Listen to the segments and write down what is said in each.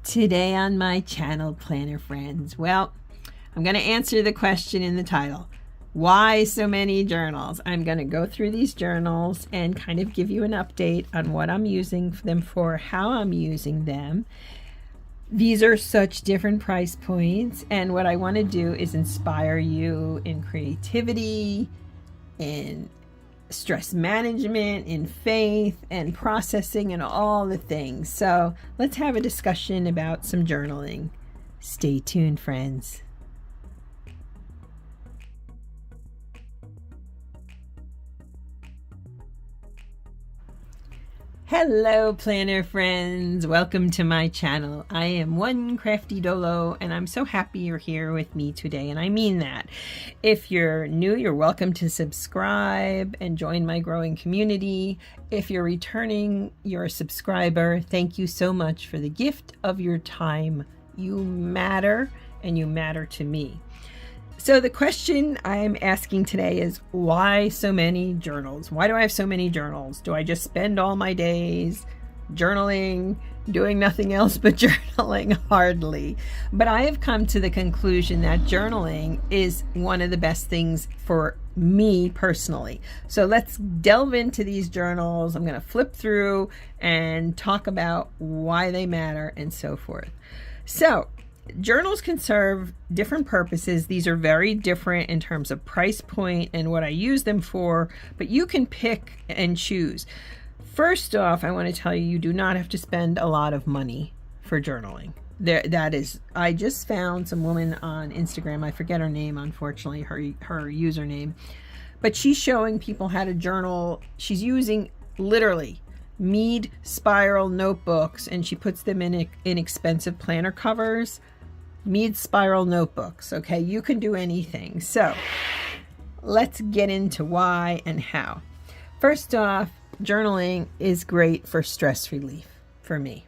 Today on my channel, Planner Friends, well, I'm going to answer the question in the title. Why so many journals? I'm going to go through these journals and kind of give you an update on what I'm using them for, how I'm using them. These are such different price points, and what I want to do is inspire you in creativity, in stress management, in faith and processing, and all the things. So let's have a discussion about some journaling. Stay tuned, friends. Hello, planner friends. Welcome to my channel. I am One Crafty Dolo, and I'm so happy you're here with me today, and I mean that. If you're new, you're welcome to subscribe and join my growing community. If you're returning, you're a subscriber. Thank you so much for the gift of your time. You matter, and you matter to me. So the question I'm asking today is, why so many journals? Why do I have so many journals? Do I just spend all my days journaling, doing nothing else but journaling? Hardly. But I have come to the conclusion that journaling is one of the best things for me personally. So let's delve into these journals. I'm going to flip through and talk about why they matter and so forth. So journals can serve different purposes. These are very different in terms of price point and what I use them for, but you can pick and choose. First off, I want to tell you, you do not have to spend a lot of money for journaling. I just found some woman on Instagram, I forget her name, unfortunately, her username, but she's showing people how to journal. She's using literally Mead spiral notebooks, and she puts them in inexpensive planner covers. Mead spiral notebooks. Okay, you can do anything. So let's get into why and how. First off, journaling is great for stress relief for me.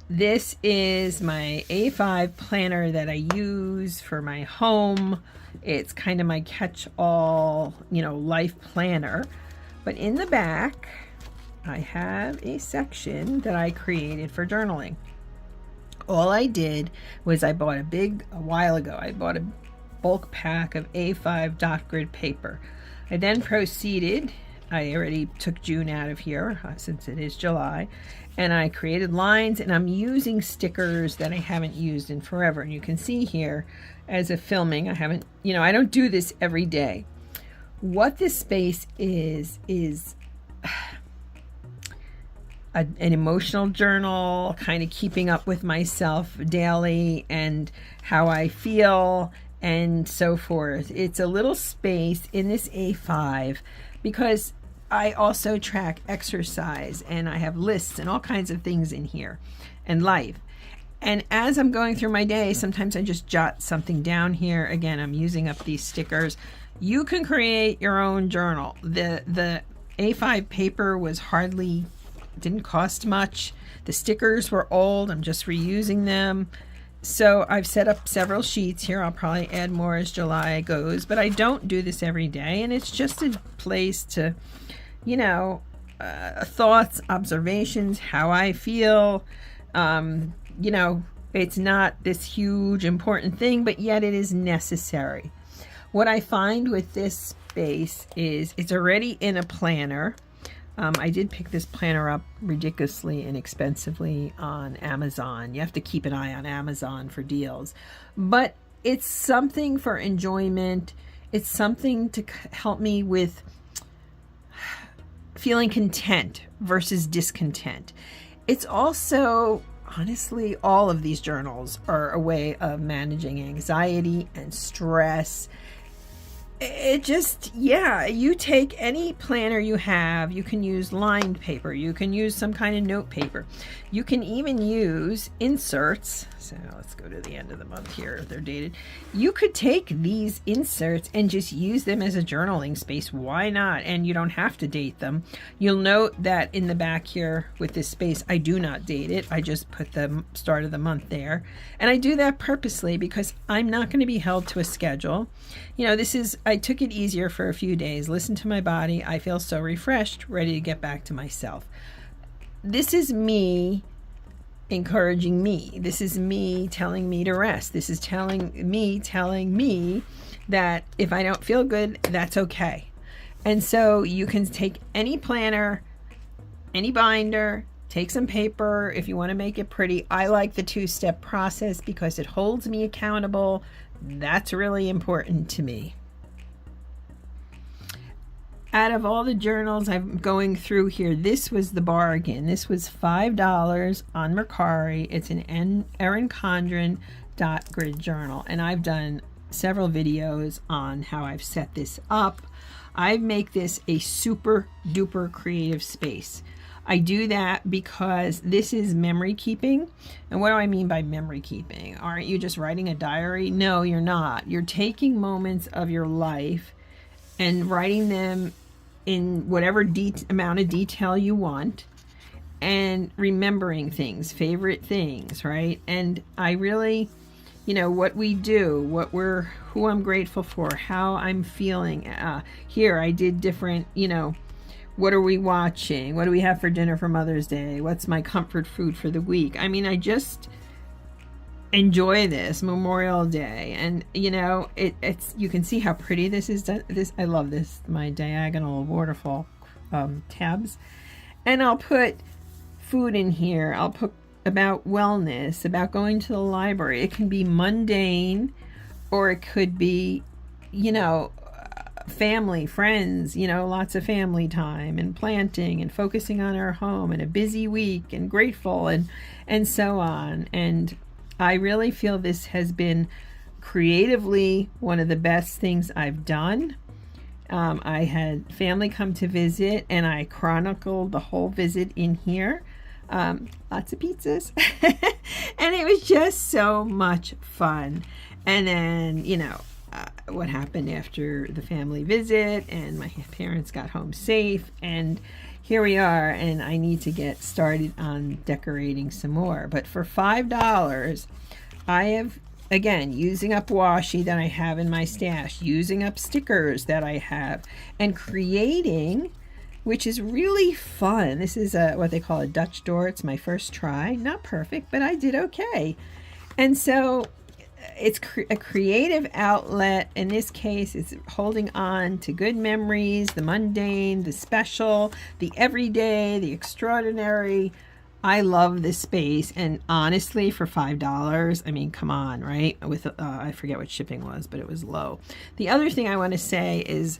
This is my A5 planner that I use for my home. It's kind of my catch-all, life planner. But in the back, I have a section that I created for journaling. All I did was a while ago, I bought a bulk pack of A5 dot grid paper. I then proceeded, I already took June out of here since it is July, and I created lines, and I'm using stickers that I haven't used in forever. And you can see here as a filming, I don't do this every day. What this space is an emotional journal, kind of keeping up with myself daily and how I feel and so forth. It's a little space in this A5 because I also track exercise and I have lists and all kinds of things in here and life. And as I'm going through my day, sometimes I just jot something down here. Again, I'm using up these stickers. You can create your own journal. The A5 paper didn't cost much. The stickers were old. I'm just reusing them. So I've set up several sheets here. I'll probably add more as July goes, but I don't do this every day. And it's just a place to, thoughts, observations, how I feel. It's not this huge important thing, but yet it is necessary. What I find with this space is it's already in a planner. I did pick this planner up ridiculously inexpensively on Amazon. You have to keep an eye on Amazon for deals. But it's something for enjoyment. It's something to help me with feeling content versus discontent. It's also, honestly, all of these journals are a way of managing anxiety and stress. You take any planner you have, you can use lined paper, you can use some kind of note paper, you can even use inserts. So let's go to the end of the month here, they're dated. You could take these inserts and just use them as a journaling space. Why not? And you don't have to date them. You'll note that in the back here with this space, I do not date it. I just put the start of the month there. And I do that purposely because I'm not going to be held to a schedule. I took it easier for a few days. Listen to my body. I feel so refreshed, ready to get back to myself. This is me encouraging me. This is me telling me to rest. This is telling me that if I don't feel good, that's okay. And so you can take any planner, any binder, take some paper if you want to make it pretty. I like the 2-step process because it holds me accountable. That's really important to me. Out of all the journals I'm going through here, this was the bargain. This was $5 on Mercari. It's an Erin Condren dot grid journal, and I've done several videos on how I've set this up. I make this a super duper creative space. I do that because this is memory keeping. And what do I mean by memory keeping? Aren't you just writing a diary? No, you're not. You're taking moments of your life and writing them in whatever amount of detail you want, and remembering things, favorite things, right? And I really, what we do, who I'm grateful for, how I'm feeling. Here I did different, what are we watching? What do we have for dinner for Mother's Day? What's my comfort food for the week? I mean, I just enjoy this Memorial Day, and it's you can see how pretty this is done. I love this, my diagonal waterfall tabs. And I'll put food in here. I'll put about wellness, about going to the library. It can be mundane, or it could be family, friends, lots of family time, and planting and focusing on our home, and a busy week, and grateful, and so on. And I really feel this has been creatively one of the best things I've done. I had family come to visit, and I chronicled the whole visit in here. Lots of pizzas. And it was just so much fun. And then, what happened after the family visit, and my parents got home safe, and here we are, and I need to get started on decorating some more. But for $5, I have, again, using up washi that I have in my stash, using up stickers that I have, and creating, which is really fun. This is what they call a Dutch door. It's my first try. Not perfect, but I did okay. And so it's a creative outlet. In this case, it's holding on to good memories, the mundane, the special, the everyday, the extraordinary. I love this space, and honestly, for $5, I mean, come on, right? With I forget what shipping was, but it was low. The other thing I want to say is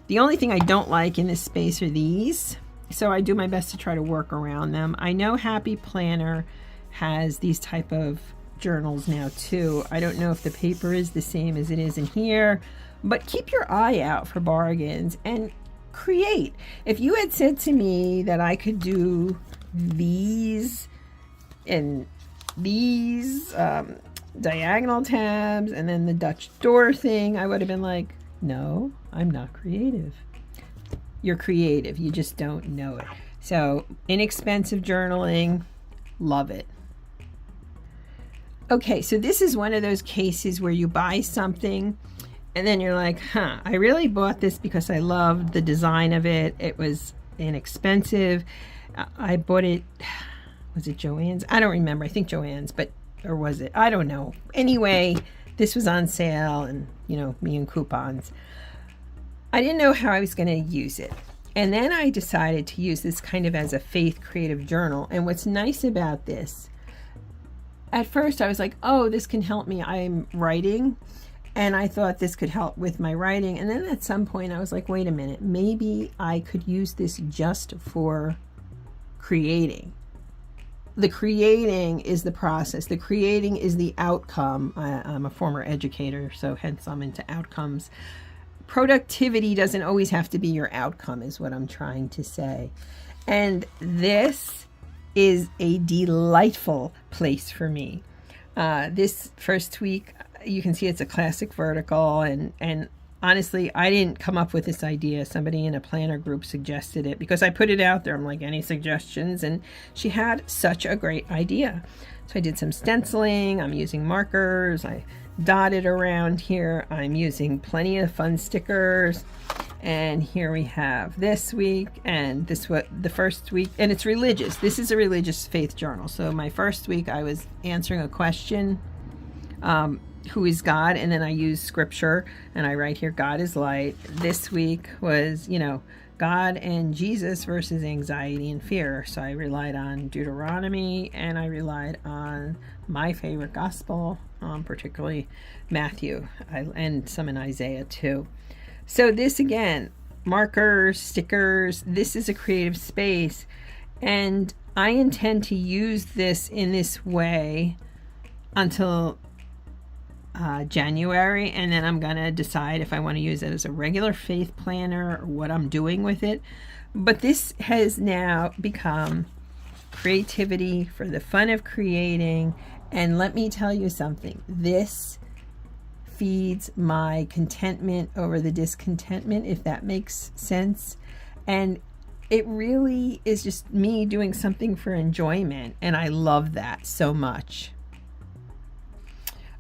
the only thing I don't like in this space are these, so I do my best to try to work around them. I know Happy Planner has these type of journals now too. I don't know if the paper is the same as it is in here, but keep your eye out for bargains and create. If you had said to me that I could do these and these diagonal tabs and then the Dutch door thing, I would have been like, no, I'm not creative. You're creative, you just don't know it. So inexpensive journaling, love it. Okay, so this is one of those cases where you buy something and then you're like, I really bought this because I loved the design of it. It was inexpensive. I bought it, was it Joann's? I don't remember. I think Joann's, or was it? I don't know. Anyway, this was on sale, and, me and coupons. I didn't know how I was going to use it. And then I decided to use this kind of as a faith creative journal. And what's nice about this, at first I was like, oh, this can help me. I'm writing, and I thought this could help with my writing. And then at some point I was like, wait a minute, maybe I could use this just for creating. The creating is the process. The creating is the outcome. I'm a former educator, so hence I'm into outcomes. Productivity doesn't always have to be your outcome, is what I'm trying to say. And this is a delightful place for me. This first week, you can see it's a classic vertical, and honestly, I didn't come up with this idea. Somebody in a planner group suggested it because I put it out there. I'm like, any suggestions? And she had such a great idea. So I did some stenciling. I'm using markers. I dotted around here. I'm using plenty of fun stickers. And here we have this week, and this what the first week, and it's religious. This is a religious faith journal. So my first week I was answering a question, who is God? And then I use scripture and I write here, God is light. This week was, God and Jesus versus anxiety and fear. So I relied on Deuteronomy, and I relied on my favorite gospel, particularly Matthew, and some in Isaiah too. So this again, markers, stickers, this is a creative space, and I intend to use this in this way until January, and then I'm going to decide if I want to use it as a regular faith planner or what I'm doing with it. But this has now become creativity for the fun of creating, and let me tell you something, this feeds my contentment over the discontentment, if that makes sense. And it really is just me doing something for enjoyment, and I love that so much.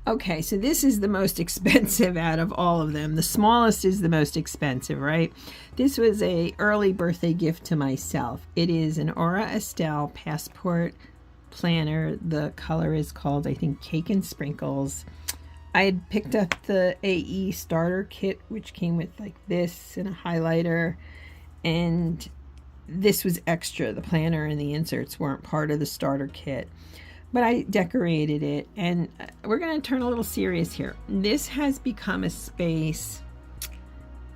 Okay, so this is the most expensive out of all of them. The smallest is the most expensive, right? This was a early birthday gift to myself. It is an Aura Estelle Passport Planner. The color is called, I think, Cake and Sprinkles. I had picked up the AE starter kit, which came with like this and a highlighter, and this was extra. The planner and the inserts weren't part of the starter kit, but I decorated it. And we're going to turn a little serious here. This has become a space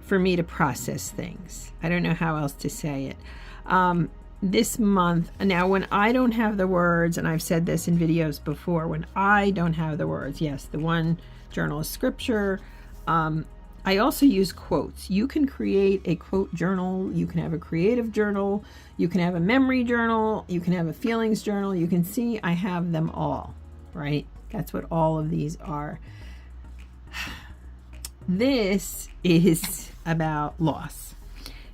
for me to process things. I don't know how else to say it. This month, now when I don't have the words, and I've said this in videos before, when I don't have the words, yes, the one journal is scripture. I also use quotes. You can create a quote journal. You can have a creative journal. You can have a memory journal. You can have a feelings journal. You can see I have them all, right? That's what all of these are. This is about loss,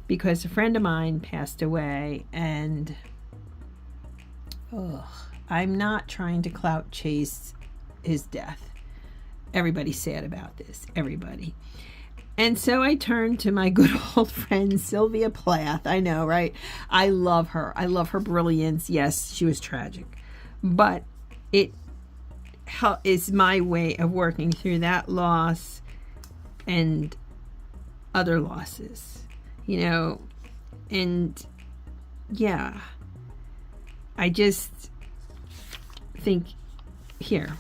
because a friend of mine passed away, and I'm not trying to clout chase his death. Everybody's sad about this, everybody. And so I turned to my good old friend Sylvia Plath. I know, right? I love her. I love her brilliance. Yes, she was tragic, but it is my way of working through that loss and other losses. And yeah, I just think here.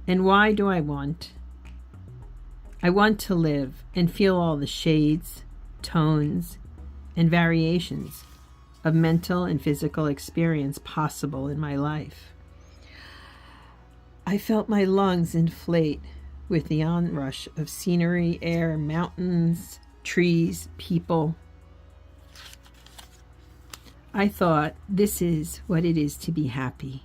And why do I want? I want to live and feel all the shades, tones, and variations of mental and physical experience possible in my life. I felt my lungs inflate with the onrush of scenery, air, mountains, trees, people. I thought, this is what it is to be happy.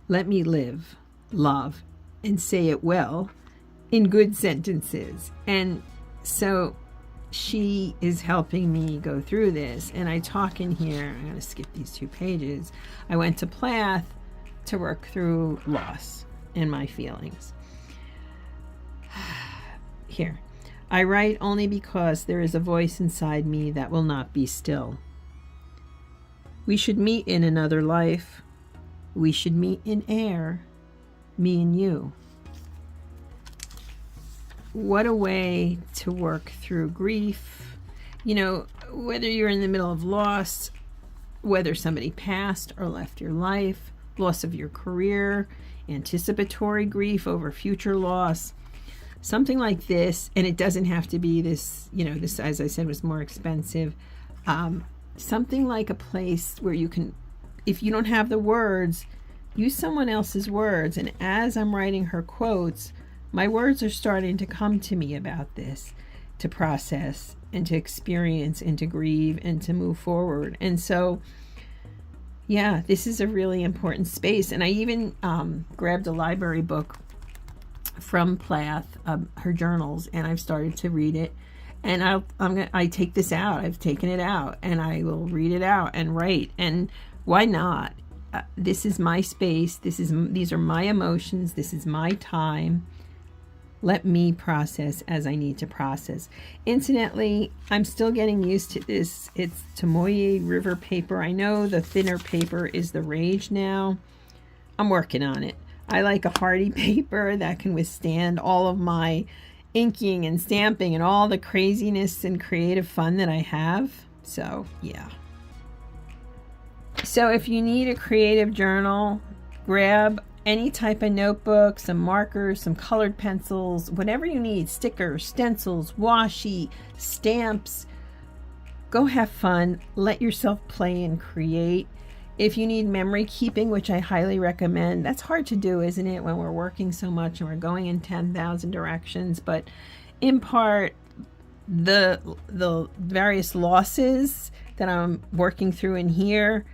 Let me live, love, and say it well in good sentences. And so she is helping me go through this. And I talk in here, I'm going to skip these 2 pages. I went to Plath to work through loss and my feelings. Here, I write only because there is a voice inside me that will not be still. We should meet in another life. We should meet in air, me and you. What a way to work through grief. Whether you're in the middle of loss, whether somebody passed or left your life, loss of your career, anticipatory grief over future loss, something like this. And it doesn't have to be this, this, as I said, was more expensive. Something like a place where you can, if you don't have the words, use someone else's words. And as I'm writing her quotes, my words are starting to come to me about this, to process and to experience and to grieve and to move forward. And so, yeah, this is a really important space. And I even grabbed a library book from Plath, her journals, and I've started to read it. And I take this out. I've taken it out, and I will read it out and write. And why not? This is my space. These are my emotions. This is my time. let me process as I need to process. Incidentally, I'm still getting used to this. It's Tomoe River paper. I know the thinner paper is the rage now. I'm working on it. I like a hardy paper that can withstand all of my inking and stamping and all the craziness and creative fun that I have. So, yeah. So if you need a creative journal, grab any type of notebook, some markers, some colored pencils, whatever you need, stickers, stencils, washi, stamps. Go have fun. Let yourself play and create. If you need memory keeping, which I highly recommend, that's hard to do, isn't it, when we're working so much and we're going in 10,000 directions. But in part, the various losses that I'm working through in here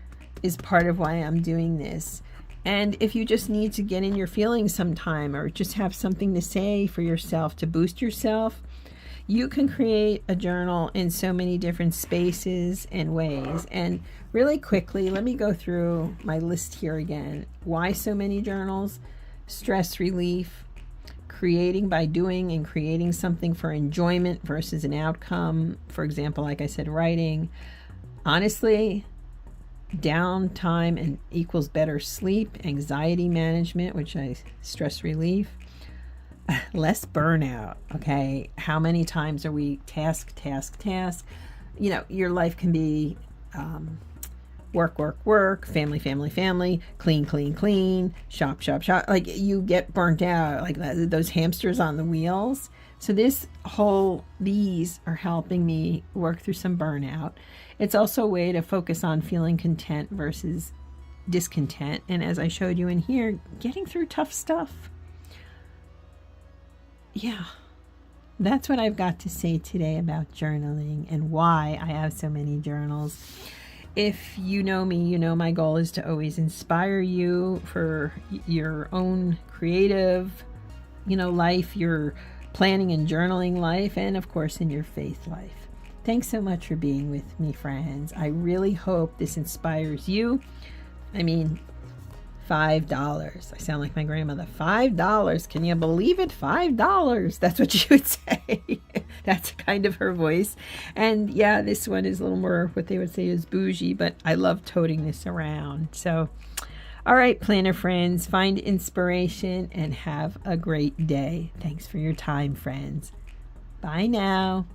is part of why I'm doing this. And if you just need to get in your feelings sometime or just have something to say for yourself to boost yourself, you can create a journal in so many different spaces and ways. And really quickly, let me go through my list here again. Why so many journals? Stress relief, creating by doing and creating something for enjoyment versus an outcome. For example, like I said, writing. Honestly, downtime and equals better sleep, anxiety management, which I stress relief, less burnout. Okay, how many times are we task? You know, your life can be work, family, clean, shop. Like, you get burnt out, like those hamsters on the wheels. So these are helping me work through some burnout. It's also a way to focus on feeling content versus discontent. And as I showed you in here, getting through tough stuff. Yeah, that's what I've got to say today about journaling and why I have so many journals. If you know me, you know my goal is to always inspire you for your own creative, life, your planning and journaling life, and of course in your faith life. Thanks so much for being with me, friends. I really hope this inspires you. I mean, $5. I sound like my grandmother. $5. Can you believe it? $5. That's what she would say. That's kind of her voice. And yeah, this one is a little more what they would say is bougie, but I love toting this around. So, all right, planner friends, find inspiration and have a great day. Thanks for your time, friends. Bye now.